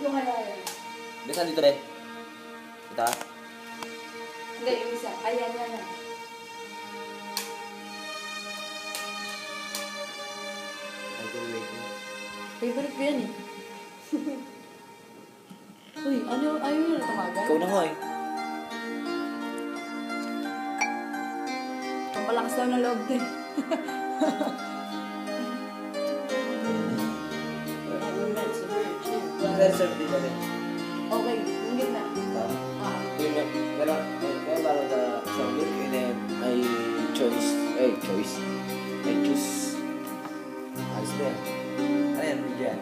ko kaya yun. Bisa dito deh. Kita. Hindi, yung isa. Ayan na. Favorite ko yan eh. Uy, ayaw nyo na tumagal? Ikaw na nga eh. Ang malakas daw ng loob din. Reserve dito deh. Okay, yung gitna. Meron parang sa milk and then I choose. Ayos na yan. Ano yan? Bigyan.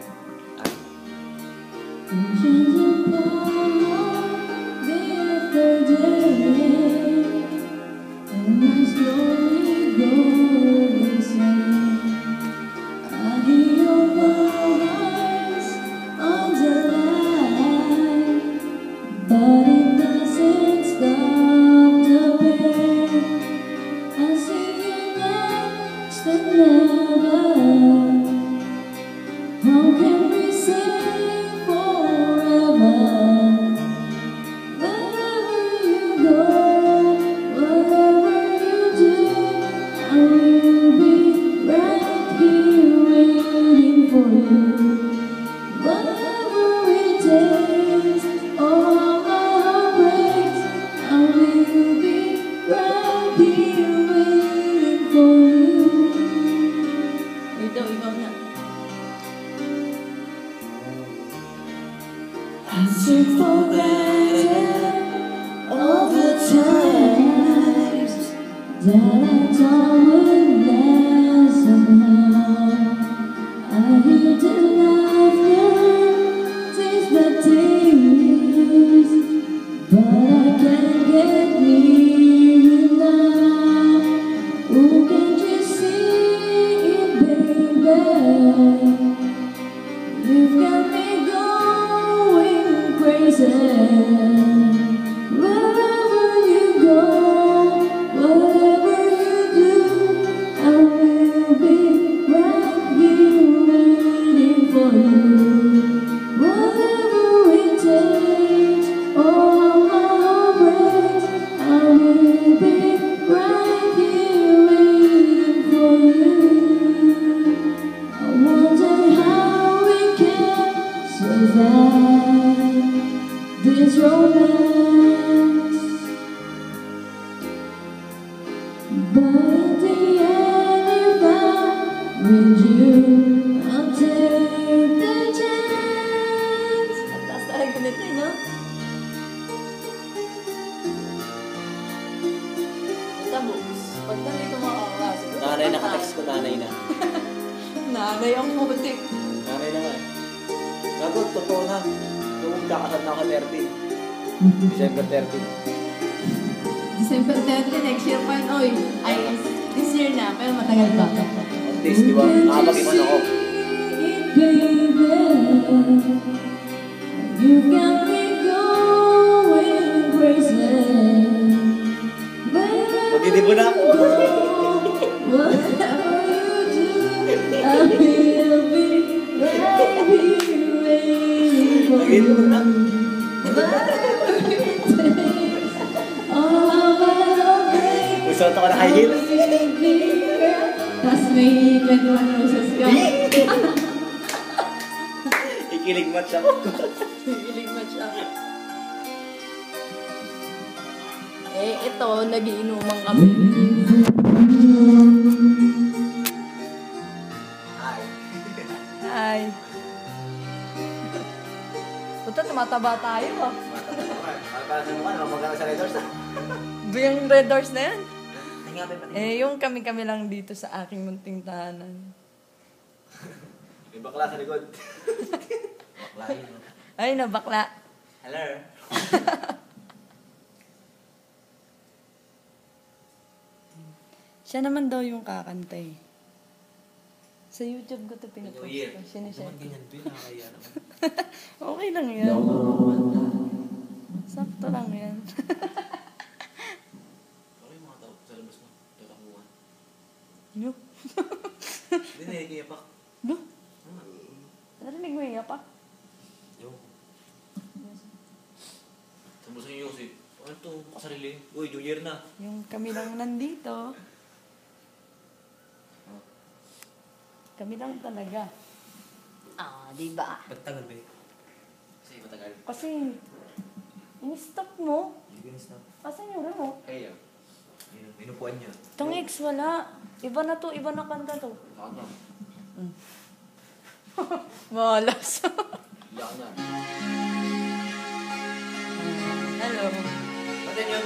But it doesn't stop the pain. I see you next and never. How can we say forever? Wherever you go, whatever you do, I will be right here waiting for you. Whatever it takes, all my heartbreaks, I will be right here waiting for you. Ito, ikaw na. I took for granted all the times that I thought would last somehow. I hear the laughter, taste the taste, but I can't get near you now. Oh, can't you see it, baby? You've got me going crazy. Wherever you go, whatever you do, I will be right here waiting for you. Whatever it takes, all my heartbreaks, I will be right here waiting for you. I wonder how we can survive this romance, but in the end, if I'm with you, I'll take the chance. Ang taas talaga nito, no? Tapos, pag nandito mga kakasi, Nanay nakatext ko, nanay na. nanay ang mutik. Nanay na nga eh. Gago, totoo na. Nung kakasal na ako 13. December 13. December 30, next year pa yun. Oy, ay, this year na, pero matagal pa. At least, di ba? Nakapag-iman ako. You got me going crazy. Magdidibo na ako. Whatever you do, I will be right here waiting for you. Magdidibo na. Whatever it takes, all my heartbreaks, Usot ako na high heels. Tapos may 21 roses ka. Ikilig match ako. Feeling match up. Eh, ito, nagiinuman kami. Ay. Ay. Puta, tumataba tayo ah. Para sa mukha, magkakaroon sa Red Doors na. Yung Red Doors na yan. Tingapin pa. Eh, yung kami-kami lang dito sa aking munting tahanan. May bakla sa likod. Bakla yun. Ay, nabakla. Hello. Siya naman daw yung kakanta eh. Sa YouTube ko ito pinapost New Year. ko. Sinishare ko. Ganyan to yun, nakakaya naman. Okay lang yan. Sakto lang yan. Okay, mga tao sa labas mo. Tatakuan. No? Hindi na, ikiyapak. No? Narinig mo yung yapak? Yo. Kumusta yung Yosef? Ano to? Kasarili? Uy, junior na. Yung kami lang nandito. Kami lang talaga. Di ba? Ba't tagal ba eh? Kasi matagal. Kasi, in-stop mo. Hindi ko na-stop. Asan yung remote? Kaya. Inupuan niya. Itong ex, wala. Iba na to, iba na kanta to. Saan na? Malas. Iyak na. Hello. Batin yun?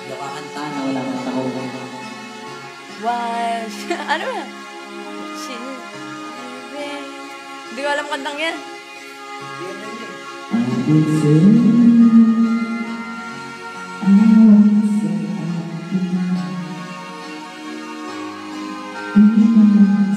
Nakakanta na wala kang tao. Wash. Ano ba? Shin. Hindi ko alam kantang yan. Hindi yan yun eh. I will sing. I will sing.